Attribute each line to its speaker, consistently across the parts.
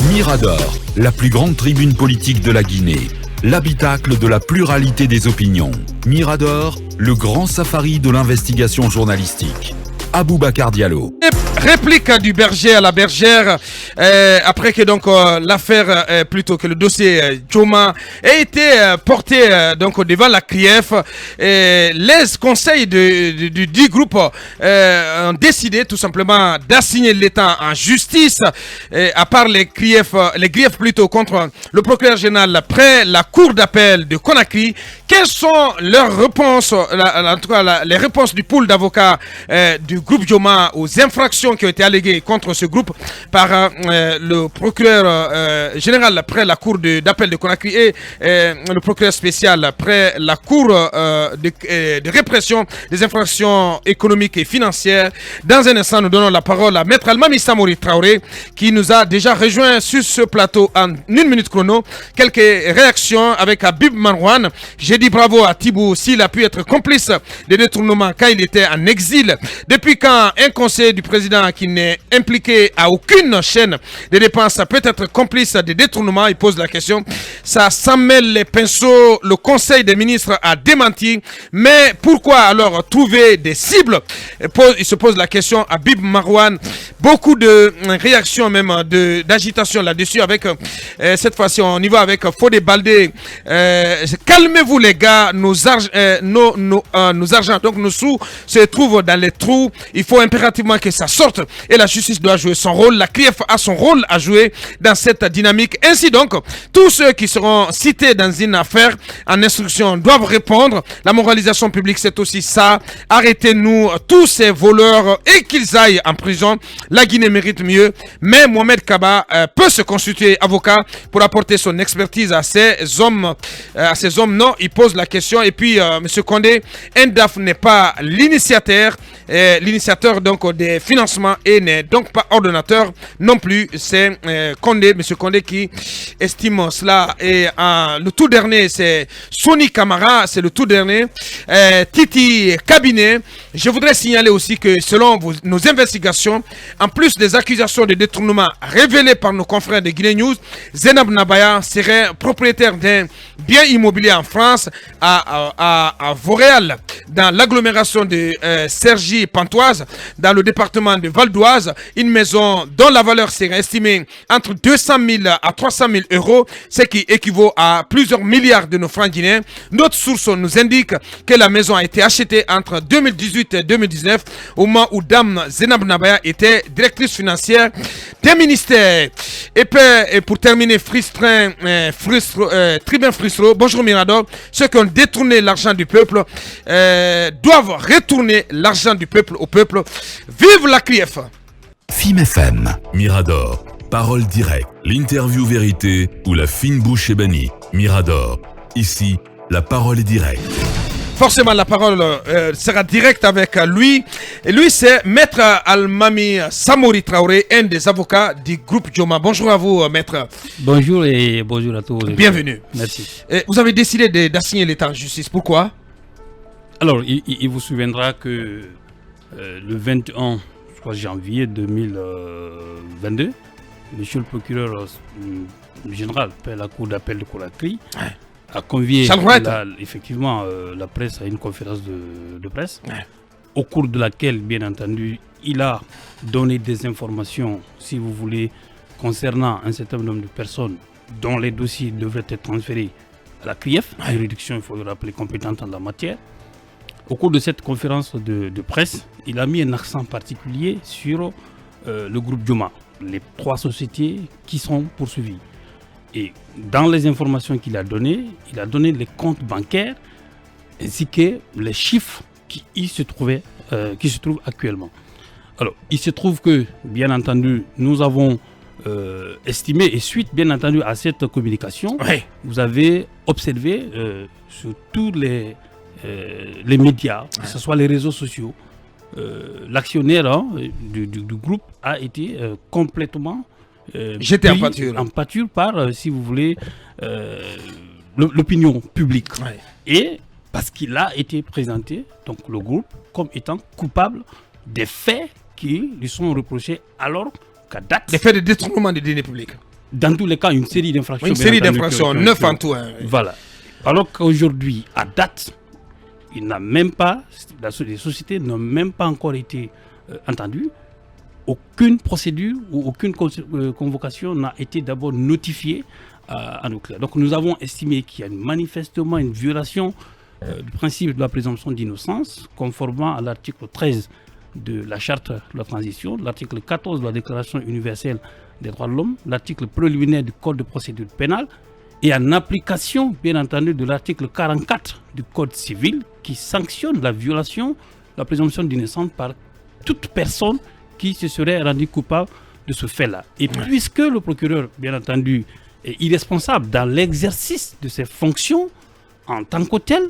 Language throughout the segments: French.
Speaker 1: Mirador, la plus grande tribune politique de la Guinée. L'habitacle de la pluralité des opinions. Mirador, le grand safari de l'investigation journalistique. Aboubacar Diallo.
Speaker 2: Réplique du berger à la bergère, après que donc l'affaire, plutôt que le dossier Djoma ait été porté donc devant la CRIEF, les conseils du groupe ont décidé tout simplement d'assigner l'État en justice, à part les griefs plutôt contre le procureur général près la cour d'appel de Conakry. Quelles sont leurs réponses, en tout cas les réponses du pool d'avocats du groupe Djoma aux infractions qui ont été alléguées contre ce groupe par le procureur général près la cour d'appel de Conakry et le procureur spécial près la cour de répression des infractions économiques et financières. Dans un instant, nous donnons la parole à Maître Almami Samori Traoré qui nous a déjà rejoint sur ce plateau en 1 minute chrono. Quelques réactions avec Habib Marwan. J'ai dit bravo à Thibou s'il a pu être complice des détournements quand il était en exil. Depuis quand un conseiller du président qui n'est impliqué à aucune chaîne de dépenses peut être complice des détournements, il pose la question. Ça s'en mêle les pinceaux. Le conseil des ministres a démenti. Mais pourquoi alors trouver des cibles? Il se pose la question à Bib Marwan. Beaucoup de réactions même d'agitation là-dessus avec cette fois-ci on y va avec Fodé Baldé. Calmez-vous les gars, nos argent, donc nos sous se trouvent dans les trous. Il faut impérativement que ça sorte et la justice doit jouer son rôle. La CRIEF a son rôle à jouer dans cette dynamique. Ainsi donc, tous ceux qui seront cités dans une affaire en instruction doivent répondre. La moralisation publique, c'est aussi ça. Arrêtez-nous tous ces voleurs et qu'ils aillent en prison. La Guinée mérite mieux. Mais Mohamed Kaba peut se constituer avocat pour apporter son expertise à ces hommes. Non, il pose la question. Et puis, M. Condé, Ndaf n'est pas l'initiateur donc des financements et n'est donc pas ordonnateur non plus. C'est Condé, M. Condé qui estime cela. Et le tout dernier, c'est Soni Camara, c'est le tout dernier. Titi Cabinet. Je voudrais signaler aussi que selon nos investigations, en plus des accusations de détournement révélées par nos confrères de Guinée News, Zenab Nabaya serait propriétaire d'un bien immobilier en France, à Vauréal, dans l'agglomération de Cergy-Pontoise, dans le département de Val d'Oise, une maison dont la valeur serait estimée entre 200 000 à 300 000 euros, ce qui équivaut à plusieurs milliards de nos francs guinéens. Notre source nous indique que la maison a été achetée entre 2018 et 2019, au moment où Dame Zenab Nabaya était directrice financière des ministères. Et pour terminer, Tribun Fristro, bonjour Mirador. Ceux qui ont détourné l'argent du peuple doivent retourner l'argent du peuple au peuple. Vive la CRIEF.
Speaker 1: FIM FM, Mirador, parole directe, l'interview vérité ou la fine bouche ébénie. Mirador, ici, la parole est directe.
Speaker 2: Forcément, la parole sera directe avec lui. Et lui, c'est Maître Almami Samori Traoré, un des avocats du groupe Djoma. Bonjour à vous, Maître.
Speaker 3: Bonjour et bonjour à tous.
Speaker 2: Bienvenue.
Speaker 3: Merci.
Speaker 2: Vous avez décidé d'assigner l'État en justice. Pourquoi?
Speaker 3: Alors, il vous souviendra que le 21 janvier 2022, monsieur le procureur général de la cour d'appel de Conakry a convié effectivement la presse à une conférence de presse, au cours de laquelle, bien entendu, il a donné des informations, si vous voulez, concernant un certain nombre de personnes dont les dossiers devraient être transférés à la CRIEF, juridiction, il faut le rappeler, compétente en la matière. Au cours de cette conférence de presse, il a mis un accent particulier sur le groupe Djoma, les 3 sociétés qui sont poursuivies. Et dans les informations qu'il a données, il a donné les comptes bancaires ainsi que les chiffres qui se trouvent actuellement. Alors, il se trouve que, bien entendu, nous avons estimé, et suite, bien entendu, à cette communication, vous avez observé sur tous les médias, que ce soit les réseaux sociaux, l'actionnaire du groupe a été complètement
Speaker 2: j'étais
Speaker 3: en pâture par, si vous voulez, l'opinion publique. Et parce qu'il a été présenté, donc le groupe, comme étant coupable des faits qui lui sont reprochés alors qu'à date...
Speaker 2: Des faits de détournement des deniers publics.
Speaker 3: dans tous les cas, une série d'infractions.
Speaker 2: Une série d'infractions, 9 en tout. Hein.
Speaker 3: Voilà. Alors qu'aujourd'hui, à date, il n'a même pas, les sociétés n'ont même pas encore été entendues. Aucune procédure ou aucune convocation n'a été d'abord notifiée à nos clients. Donc nous avons estimé qu'il y a manifestement une violation du principe de la présomption d'innocence, conformément à l'article 13 de la Charte de la transition, l'article 14 de la Déclaration universelle des droits de l'homme, l'article préliminaire du Code de procédure pénale, et en application, bien entendu, de l'article 44 du Code civil, qui sanctionne la violation de la présomption d'innocence par toute personne qui se serait rendue coupable de ce fait-là. Et puisque le procureur, bien entendu, est irresponsable dans l'exercice de ses fonctions en tant que tel,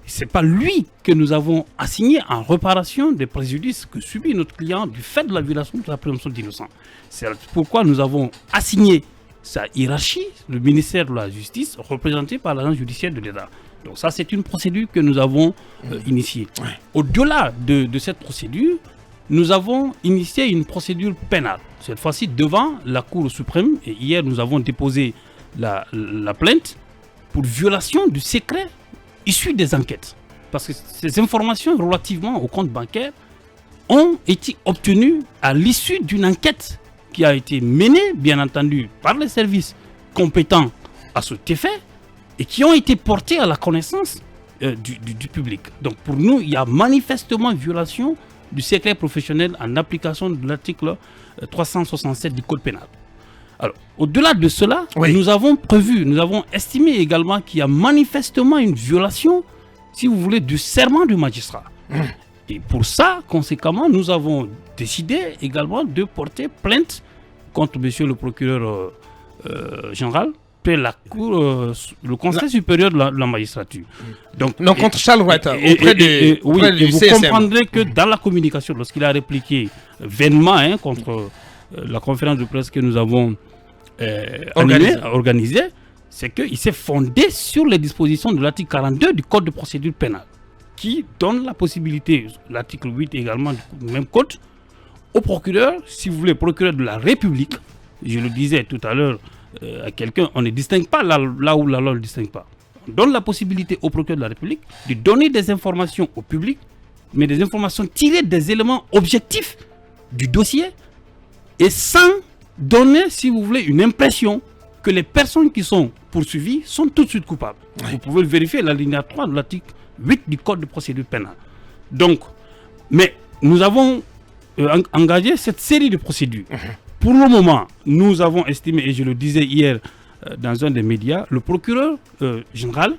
Speaker 3: ce n'est pas lui que nous avons assigné en réparation des préjudices que subit notre client du fait de la violation de la présomption d'innocence. C'est pourquoi nous avons assigné sa hiérarchie, le ministère de la Justice, représenté par l'agence judiciaire de l'État. Donc ça, c'est une procédure que nous avons initiée. Au-delà de cette procédure, nous avons initié une procédure pénale, cette fois-ci devant la Cour suprême. Et hier, nous avons déposé la plainte pour violation du secret issu des enquêtes. Parce que ces informations relativement au compte bancaire ont été obtenues à l'issue d'une enquête qui a été menée, bien entendu, par les services compétents à cet effet et qui ont été portées à la connaissance du public. Donc pour nous, il y a manifestement violation du secret professionnel en application de l'article 367 du Code pénal. Alors, au-delà de cela, nous avons estimé également qu'il y a manifestement une violation, si vous voulez, du serment du magistrat. Et pour ça, conséquemment, nous avons décidé également de porter plainte contre monsieur le procureur général, puis la Cour, le Conseil supérieur de la magistrature. Donc
Speaker 2: contre Charles Wright,
Speaker 3: auprès du vous CSM. Comprendrez que dans la communication, lorsqu'il a répliqué vainement contre la conférence de presse que nous avons organisée, c'est qu'il s'est fondé sur les dispositions de l'article 42 du Code de procédure pénale, qui donne la possibilité, l'article 8 également du même code, au procureur, si vous voulez, procureur de la République, je le disais tout à l'heure à quelqu'un, on ne distingue pas là où la loi ne distingue pas. On donne la possibilité au procureur de la République de donner des informations au public, mais des informations tirées des éléments objectifs du dossier et sans donner, si vous voulez, une impression que les personnes qui sont poursuivies sont tout de suite coupables. Vous pouvez le vérifier, l'alinéa 3 de l'article 8 du Code de procédure pénale. Donc, mais nous avons engagé cette série de procédures. Pour le moment, nous avons estimé, et je le disais hier dans un des médias, le procureur général,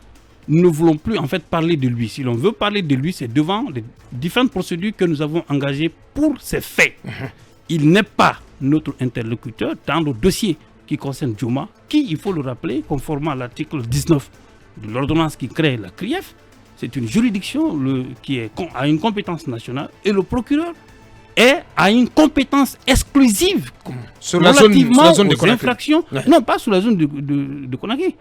Speaker 3: nous ne voulons plus en fait parler de lui. Si l'on veut parler de lui, c'est devant les différentes procédures que nous avons engagées pour ces faits. Il n'est pas notre interlocuteur dans le dossier qui concerne Djouma, qui, il faut le rappeler, conformément à l'article 19 de l'ordonnance qui crée la CRIEF, c'est une juridiction qui a une compétence nationale et le procureur a une compétence exclusive
Speaker 2: sur la zone de
Speaker 3: aux infractions, non pas sur la zone de Conakry,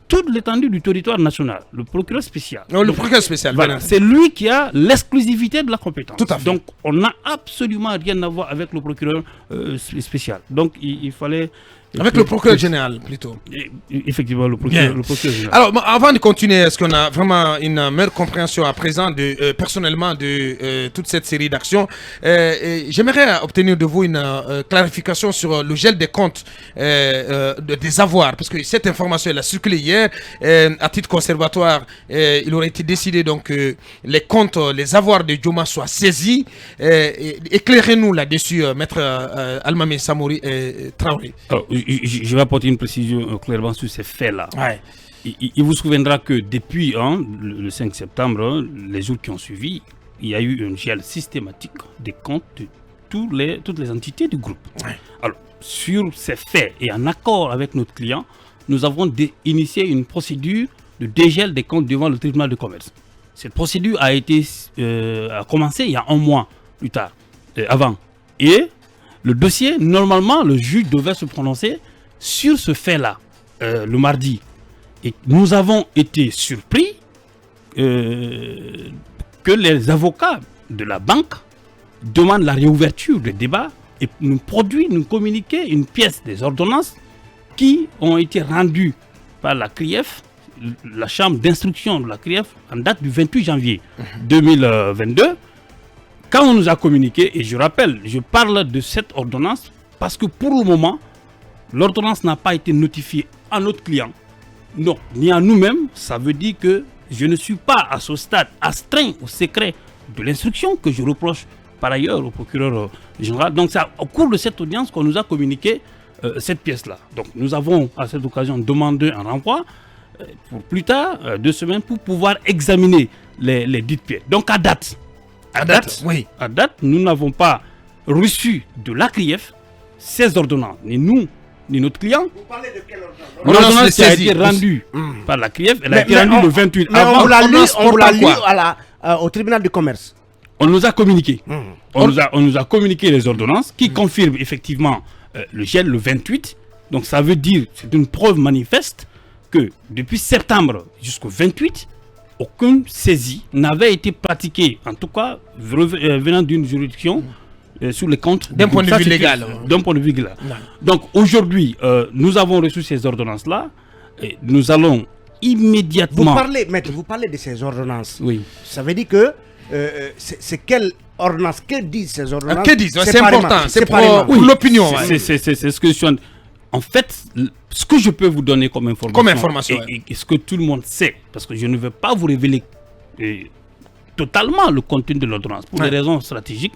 Speaker 3: toute l'étendue du territoire national, le procureur spécial.
Speaker 2: Non, le procureur spécial,
Speaker 3: voilà, c'est lui qui a l'exclusivité de la compétence.
Speaker 2: Tout à fait.
Speaker 3: Donc on n'a absolument rien à voir avec le procureur spécial. Donc il fallait...
Speaker 2: Avec le procureur général, plutôt.
Speaker 3: Effectivement, le procureur général.
Speaker 2: Alors, avant de continuer, est-ce qu'on a vraiment une meilleure compréhension à présent, personnellement, de toute cette série d'actions? J'aimerais obtenir de vous une clarification sur le gel des comptes des avoirs, parce que cette information, elle a circulé hier. À titre conservatoire, il aurait été décidé donc que les comptes, les avoirs de Djouma soient saisis. Éclairez-nous là-dessus, maître Almamé Samori Traoré.
Speaker 3: Alors, je vais apporter une précision clairement sur ces faits-là. Il vous souviendra que depuis le 5 septembre, les jours qui ont suivi, il y a eu un gel systématique des comptes de toutes les entités du groupe. Alors, sur ces faits et en accord avec notre client, nous avons initié une procédure de dégel des comptes devant le tribunal de commerce. Cette procédure a commencé il y a un mois plus tard, avant. Et le dossier, normalement, le juge devait se prononcer sur ce fait-là, le mardi. Et nous avons été surpris que les avocats de la banque demandent la réouverture du débat et nous communiquaient une pièce des ordonnances qui ont été rendus par la CRIEF, la chambre d'instruction de la CRIEF, en date du 28 janvier 2022, quand on nous a communiqué, et je rappelle, je parle de cette ordonnance parce que pour le moment, l'ordonnance n'a pas été notifiée à notre client, non, ni à nous-mêmes. Ça veut dire que je ne suis pas à ce stade astreint au secret de l'instruction que je reproche par ailleurs au procureur général. Donc c'est au cours de cette audience qu'on nous a communiqué cette pièce-là. Donc nous avons à cette occasion demandé un renvoi pour plus tard, 2 semaines, pour pouvoir examiner les dites pièces. Donc à date, nous n'avons pas reçu de la CRIEF ces ordonnances, ni nous, ni notre client.
Speaker 4: Vous parlez de quelle ordonnance?
Speaker 3: L'ordonnance qui a été rendue par la CRIEF, elle a été rendue le 28
Speaker 4: mais
Speaker 3: avant.
Speaker 4: on vous l'a lu au tribunal du commerce.
Speaker 3: On nous a communiqué. On nous a communiqué les ordonnances qui confirment effectivement le gel le 28. Donc ça veut dire, c'est une preuve manifeste que depuis septembre jusqu'au 28, aucune saisie n'avait été pratiquée, en tout cas venant d'une juridiction sur les comptes.
Speaker 2: D'un point de vue légal.
Speaker 3: D'un point de vue légal. Donc aujourd'hui, nous avons reçu ces ordonnances-là et nous allons immédiatement...
Speaker 4: Vous parlez de ces ordonnances.
Speaker 3: Oui.
Speaker 4: Ça veut dire que c'est quelle ordonnance? Que disent ces ordonnances?
Speaker 2: Que disent? C'est important. C'est pour l'opinion.
Speaker 3: C'est ce que je suis en fait, ce que je peux vous donner comme information, et ce que tout le monde sait, parce que je ne vais pas vous révéler totalement le contenu de l'ordonnance pour des raisons stratégiques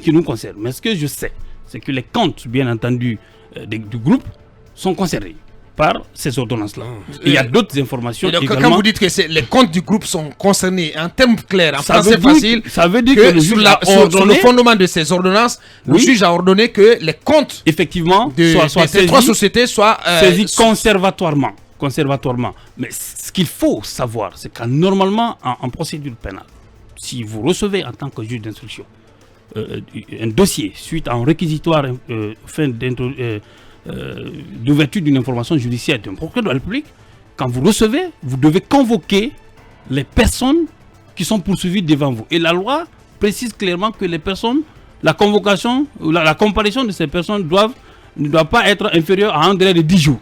Speaker 3: qui nous concernent. Mais ce que je sais, c'est que les comptes, bien entendu, du groupe sont concernés par ces ordonnances-là. Il y a d'autres informations
Speaker 2: donc,
Speaker 3: également.
Speaker 2: Quand vous dites que les comptes du groupe sont concernés, en termes clairs, en français facile,
Speaker 3: ça veut dire que le juge a ordonné,
Speaker 2: sur le fondement de ces ordonnances, le juge a ordonné que les comptes
Speaker 3: effectivement
Speaker 2: de ces 3 sociétés soient
Speaker 3: saisis conservatoirement. Mais ce qu'il faut savoir, c'est que normalement, en procédure pénale, si vous recevez en tant que juge d'instruction un dossier suite à un réquisitoire d'ouverture d'une information judiciaire d'un procureur de la République, quand vous recevez, vous devez convoquer les personnes qui sont poursuivies devant vous. Et la loi précise clairement que les personnes, la convocation ou la comparution de ces personnes ne doit pas être inférieure à un délai de 10 jours.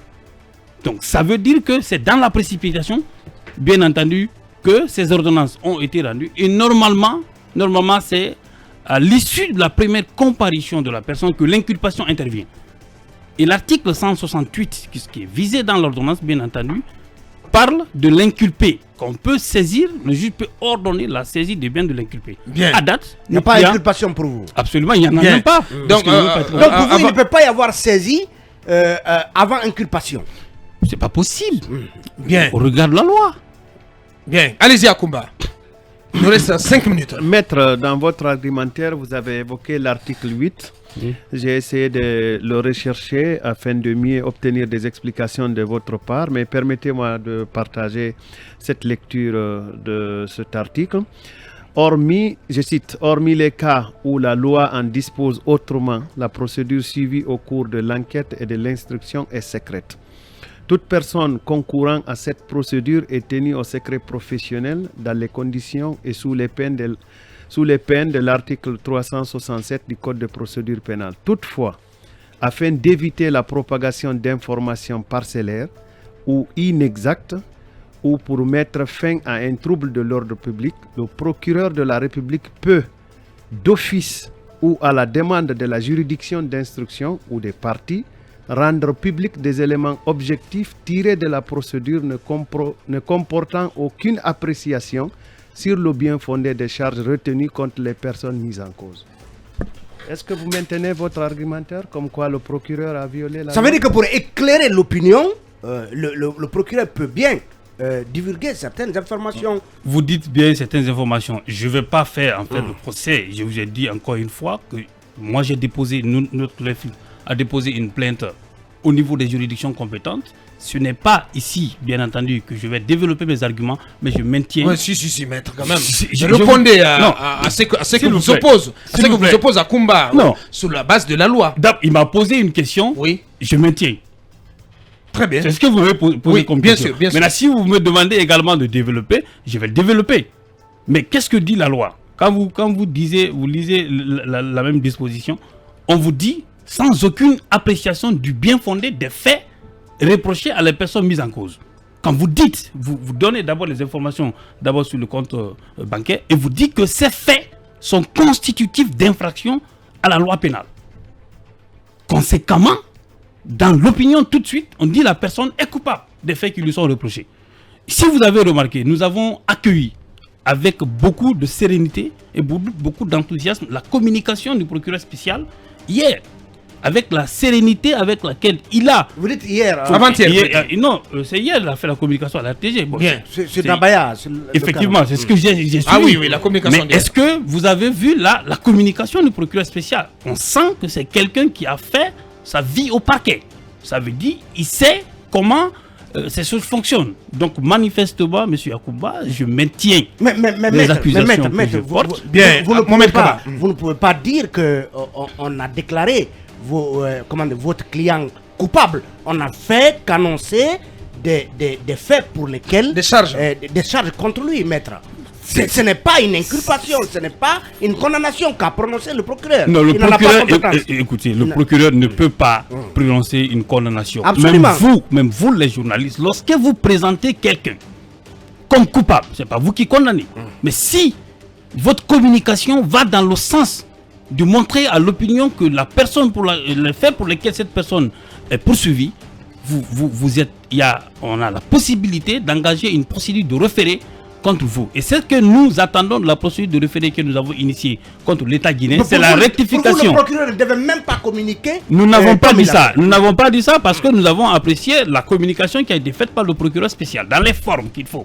Speaker 3: Donc ça veut dire que c'est dans la précipitation, bien entendu, que ces ordonnances ont été rendues. Et normalement c'est à l'issue de la première comparution de la personne que l'inculpation intervient. Et l'article 168, qui est visé dans l'ordonnance, bien entendu, parle de l'inculpé, qu'on peut saisir, le juge peut ordonner la saisie des biens de l'inculpé. À date,
Speaker 4: il n'y a pas d'inculpation pour vous.
Speaker 3: Absolument, il n'y en a même pas.
Speaker 4: Donc pour vous, il ne peut pas y avoir saisie avant inculpation.
Speaker 3: C'est pas possible. Bien. On regarde la loi.
Speaker 2: Bien. Allez-y, Akumba. Il nous reste 5 minutes.
Speaker 5: Maître, dans votre argumentaire, vous avez évoqué l'article 8. J'ai essayé de le rechercher afin de mieux obtenir des explications de votre part, mais permettez-moi de partager cette lecture de cet article. Hormis, je cite, hormis les cas où la loi en dispose autrement, la procédure suivie au cours de l'enquête et de l'instruction est secrète. Toute personne concourant à cette procédure est tenue au secret professionnel dans les conditions et sous les peines de l'article 367 du Code de procédure pénale. Toutefois, afin d'éviter la propagation d'informations parcellaires ou inexactes ou pour mettre fin à un trouble de l'ordre public, le procureur de la République peut, d'office ou à la demande de la juridiction d'instruction ou des parties, rendre public des éléments objectifs tirés de la procédure ne comportant aucune appréciation sur le bien fondé des charges retenues contre les personnes mises en cause. Est-ce que vous maintenez votre argumentaire comme quoi le procureur a violé la loi?
Speaker 4: Ça veut dire que pour éclairer l'opinion, le procureur peut bien divulguer certaines informations.
Speaker 3: Vous dites bien certaines informations. Je ne vais pas faire en fait le procès. Je vous ai dit encore une fois que moi j'ai déposé, notre greffe a déposé une plainte au niveau des juridictions compétentes. Ce n'est pas ici, bien entendu, que je vais développer mes arguments, mais je maintiens...
Speaker 2: Oui, si, maître, quand même. Répondez à ce que vous oppose. À ce que vous oppose à Kumba. Sur la base de la loi.
Speaker 3: Il m'a posé une question. Oui. Je maintiens.
Speaker 2: Très bien.
Speaker 3: C'est ce que vous m'avez posé comme question. Bien sûr. Maintenant, si vous me demandez également de développer, je vais le développer. Mais qu'est-ce que dit la loi? Quand vous lisez la même disposition, on vous dit, sans aucune appréciation du bien fondé des faits reprocher à les personnes mises en cause. Quand vous dites, vous donnez d'abord les informations d'abord sur le compte bancaire et vous dites que ces faits sont constitutifs d'infraction à la loi pénale. Conséquemment, dans l'opinion tout de suite, on dit la personne est coupable des faits qui lui sont reprochés. Si vous avez remarqué, nous avons accueilli avec beaucoup de sérénité et beaucoup d'enthousiasme la communication du procureur spécial hier, avec la sérénité avec laquelle il a...
Speaker 4: Vous dites hier,
Speaker 2: avant-hier.
Speaker 3: Non, c'est hier qu'il a fait la communication à la RTG. Bon,
Speaker 2: Bien.
Speaker 4: C'est Nabaya.
Speaker 3: Effectivement, c'est ce que j'ai suivi.
Speaker 2: Ah oui, la communication.
Speaker 3: Mais est-ce que vous avez vu la communication du procureur spécial? On sent que c'est quelqu'un qui a fait sa vie au parquet. Ça veut dire il sait comment ces choses fonctionnent. Donc manifestement, M. Yacouba, je maintiens les accusations que je porte.
Speaker 4: Vous ne pouvez pas dire qu'on a déclaré votre client coupable. On a fait qu'annoncer des faits pour lesquels...
Speaker 2: Des charges.
Speaker 4: Des charges contre lui, maître. Ce n'est pas une inculpation, ce n'est pas une condamnation qu'a prononcé le procureur.
Speaker 3: Non, le procureur ne peut pas prononcer une condamnation.
Speaker 4: Absolument.
Speaker 3: Même vous les journalistes, lorsque vous présentez quelqu'un comme coupable, ce n'est pas vous qui condamnez. Mais si votre communication va dans le sens de montrer à l'opinion que la personne, les faits pour lesquels cette personne est poursuivie, on a la possibilité d'engager une procédure de référé contre vous. Et c'est ce que nous attendons de la procédure de référé que nous avons initiée contre l'État guinéen, c'est la rectification.
Speaker 4: Pour vous, le procureur ne devait même pas communiquer.
Speaker 3: Nous n'avons pas dit ça. Nous n'avons pas dit ça parce que nous avons apprécié la communication qui a été faite par le procureur spécial dans les formes qu'il faut.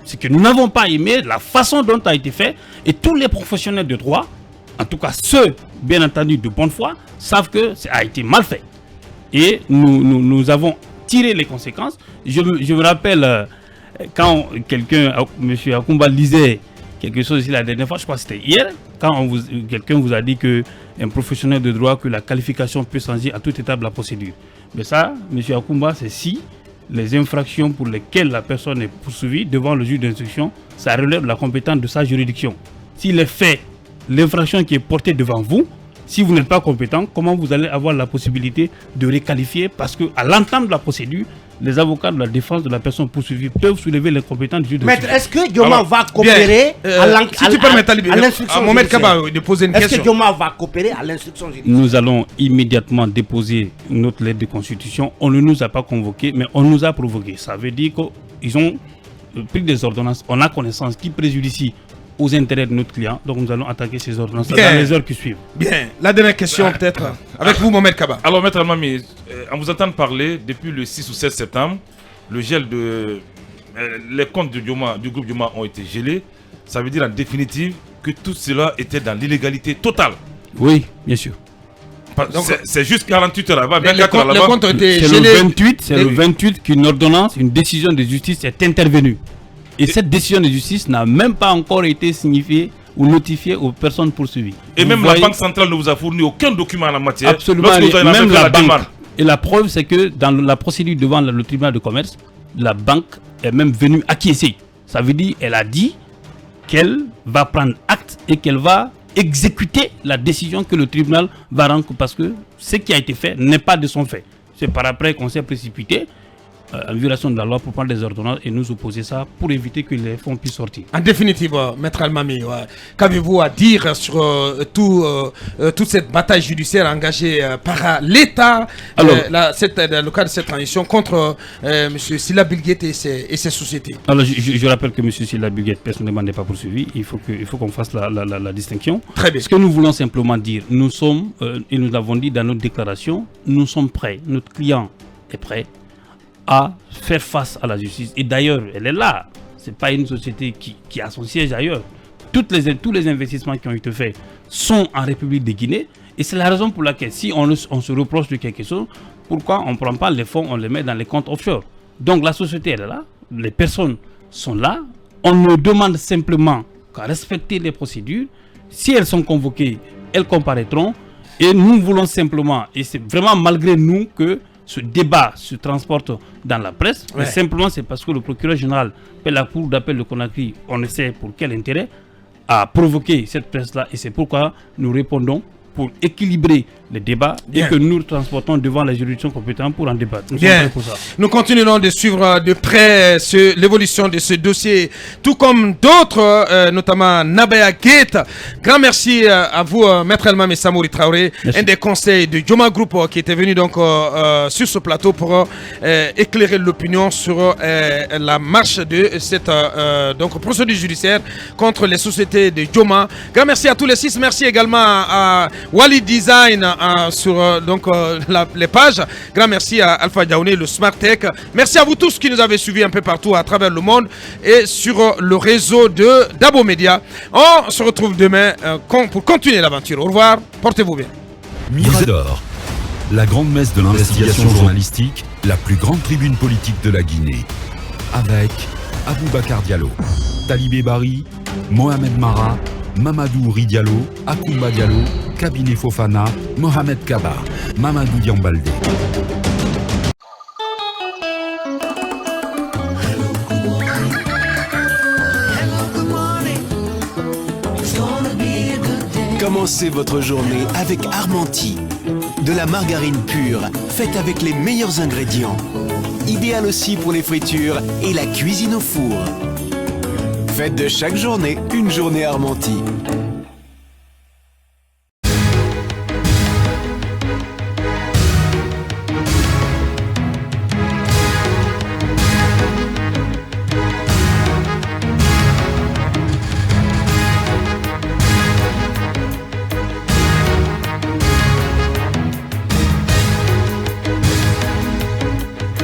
Speaker 3: C'est que nous n'avons pas aimé la façon dont ça a été fait et tous les professionnels de droit, en tout cas ceux, bien entendu, de bonne foi, savent que ça a été mal fait. Et nous avons tiré les conséquences. Je me rappelle... Quand quelqu'un, M. Akumba, lisait quelque chose ici la dernière fois, je crois que c'était hier, quand quelqu'un vous a dit qu'un professionnel de droit, que la qualification peut changer à toute étape de la procédure. Mais ça, M. Akumba, c'est si les infractions pour lesquelles la personne est poursuivie devant le juge d'instruction, ça relève de la compétence de sa juridiction. Si les faits, l'infraction qui est portée devant vous, si vous n'êtes pas compétent, comment vous allez avoir la possibilité de requalifier? Parce qu'à l'entame de la procédure, les avocats de la défense de la personne poursuivie peuvent soulever l'incompétence du juge d'instruction.
Speaker 4: Maître, est-ce que Dioma va coopérer à l'instruction judiciaire
Speaker 2: de poser une question.
Speaker 4: Est-ce que Dioma va coopérer à l'instruction judiciaire?
Speaker 3: Nous allons immédiatement déposer notre lettre de constitution. On ne nous a pas convoqués, mais on nous a provoqués. Ça veut dire qu'ils ont pris des ordonnances. On a connaissance qui préjudicient aux intérêts de notre client. Donc nous allons attaquer ces ordonnances dans les heures qui suivent.
Speaker 2: Bien. La dernière question peut-être avec vous, Mohamed Kaba.
Speaker 6: Alors Maître Almami, on vous entend parler depuis le 6 ou 7 septembre, le gel de... les comptes du groupe Dioma ont été gelés. Ça veut dire en définitive que tout cela était dans l'illégalité totale.
Speaker 3: Oui, bien sûr.
Speaker 6: C'est juste 48 heures avant,
Speaker 2: les comptes ont été
Speaker 3: gelés. C'est le 28 qu'une ordonnance, une décision de justice est intervenue. Et cette décision de justice n'a même pas encore été signifiée ou notifiée aux personnes poursuivies.
Speaker 6: Et même la Banque centrale ne vous a fourni aucun document en la matière.
Speaker 3: Absolument, même la banque. Et la preuve, c'est que dans la procédure devant le tribunal de commerce, la banque est même venue acquiescer. Ça veut dire qu'elle a dit qu'elle va prendre acte et qu'elle va exécuter la décision que le tribunal va rendre, parce que ce qui a été fait n'est pas de son fait. C'est par après qu'on s'est précipité en violation de la loi pour prendre des ordonnances et nous opposer ça pour éviter que les fonds puissent sortir.
Speaker 2: En définitive, Maître Almami, qu'avez-vous à dire sur toute cette bataille judiciaire engagée par l'État dans le cadre de cette transition contre M. Sylla Bilguet et ses sociétés?
Speaker 3: Alors je rappelle que M. Sylla Bilguet personnellement n'est pas poursuivi. Il faut qu'on fasse la distinction.
Speaker 2: Très bien.
Speaker 3: Ce que nous voulons simplement dire, nous sommes, et nous l'avons dit dans notre déclaration, nous sommes prêts, notre client est prêt à faire face à la justice. Et d'ailleurs, elle est là. Ce n'est pas une société qui a son siège ailleurs. Tous les investissements qui ont été faits sont en République de Guinée. Et c'est la raison pour laquelle, si on se reproche de quelque chose, pourquoi on ne prend pas les fonds, on les met dans les comptes offshore? Donc la société, elle est là. Les personnes sont là. On ne demande simplement qu'à respecter les procédures. Si elles sont convoquées, elles comparaîtront. Et nous voulons simplement, et c'est vraiment malgré nous que ce débat se transporte dans la presse, mais simplement c'est parce que le procureur général et la cour d'appel de Conakry, on ne sait pour quel intérêt, a provoqué cette presse-là, et c'est pourquoi nous répondons pour équilibrer les débats
Speaker 2: Bien.
Speaker 3: et que nous transportons devant la juridiction compétente pour en débattre. Nous sommes
Speaker 2: Bien.
Speaker 3: prêts pour ça.
Speaker 2: Nous continuerons de suivre de près l'évolution de ce dossier, tout comme d'autres, notamment Nabaya Gate. Grand merci à vous, Maître Elmam et Samouri Traoré,
Speaker 3: Merci.
Speaker 2: un des conseils du Joma Group qui était venu donc sur ce plateau pour éclairer l'opinion sur la marche de cette donc procédure judiciaire contre les sociétés de Joma. Grand merci à tous les 6. Merci également à Wally Design sur donc les pages. Grand merci à Alpha Diaoné, le Smart Tech. Merci à vous tous qui nous avez suivis un peu partout à travers le monde et sur le réseau de Dabo Media. On se retrouve demain pour continuer l'aventure. Au revoir, portez-vous bien.
Speaker 1: Mirador, la grande messe de l'investigation journalistique, la plus grande tribune politique de la Guinée. Avec Aboubacar Diallo, Talibé Bari, Mohamed Mara, Mamadou Ri Diallo, Akoumba Diallo, Kabinet Fofana, Mohamed Kaba, Mamadou Diambaldé.
Speaker 7: Commencez votre journée avec Armenti. De la margarine pure, faite avec les meilleurs ingrédients. Idéal aussi pour les fritures et la cuisine au four. Faites de chaque journée une journée Armenti.